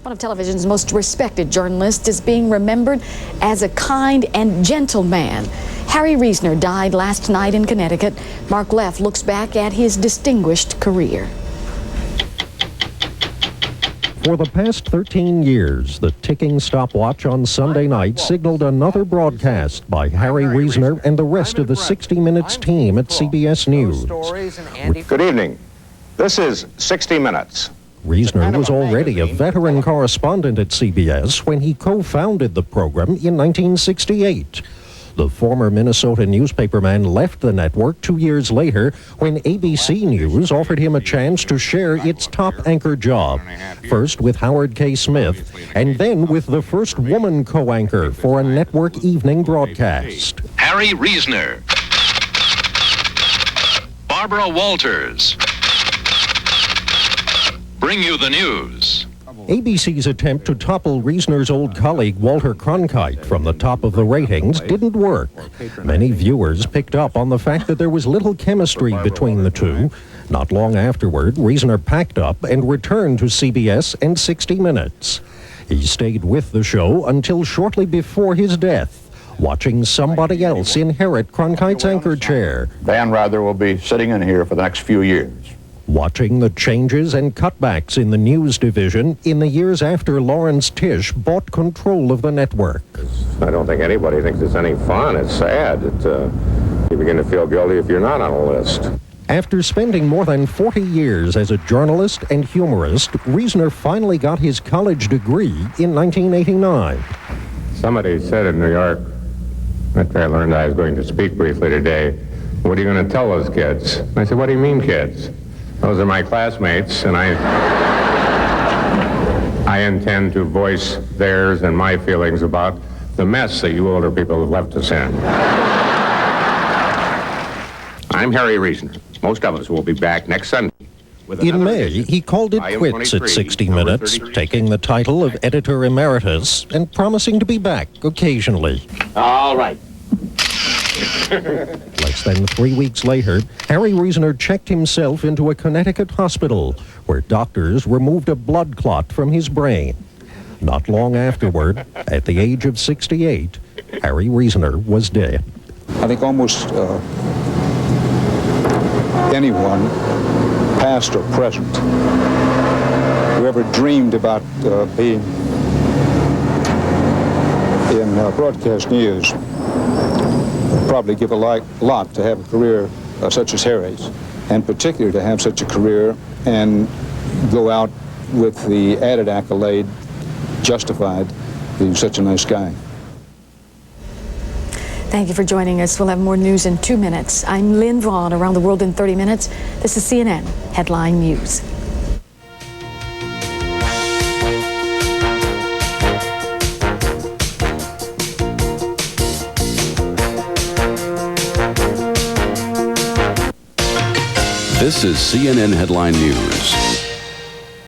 One of television's most respected journalists is being remembered as a kind and gentle man. Harry Reasoner died last night in Connecticut. Mark Leff looks back at his distinguished career. For the past 13 years, the ticking stopwatch on Sunday night signaled another broadcast by Harry Reasoner and the rest of the 60 Minutes team at CBS News. Good evening. This is 60 Minutes. Reasoner was already a veteran correspondent at CBS when he co-founded the program in 1968. The former Minnesota newspaperman left the network 2 years later when ABC News offered him a chance to share its top anchor job, first with Howard K. Smith, and then with the first woman co-anchor for a network evening broadcast. Harry Reasoner. Barbara Walters. Bring you the news. ABC's attempt to topple Reasoner's old colleague Walter Cronkite from the top of the ratings didn't work. Many viewers picked up on the fact that there was little chemistry between the two. Not long afterward, Reasoner packed up and returned to CBS and 60 Minutes. He stayed with the show until shortly before his death, watching somebody else inherit Cronkite's anchor chair. Dan Rather will be sitting in here for the next few years. Watching the changes and cutbacks in the news division in the years after Lawrence Tish bought control of the network. I don't think anybody thinks it's any fun. It's sad. You begin to feel guilty if you're not on a list. After spending more than 40 years as a journalist and humorist, Reasoner finally got his college degree in 1989. Somebody said in New York, after I learned I was going to speak briefly today, "What are you going to tell those kids?" I said, "What do you mean, kids? Those are my classmates, and I intend to voice theirs and my feelings about the mess that you older people have left us in." I'm Harry Reasoner. Most of us will be back next Sunday. In May, he called it quits at 60 Minutes, taking the title of editor emeritus and promising to be back occasionally. All right. Less than 3 weeks later, Harry Reasoner checked himself into a Connecticut hospital where doctors removed a blood clot from his brain. Not long afterward, at the age of 68, Harry Reasoner was dead. I think almost anyone, past or present, who ever dreamed about being in broadcast news probably give a lot to have a career such as Harry's, and particularly to have such a career and go out with the added accolade justified being such a nice guy. Thank you for joining us. We'll have more news in 2 minutes. I'm Lynn Vaughn, Around the World in 30 Minutes. This is CNN Headline News. This is CNN Headline News.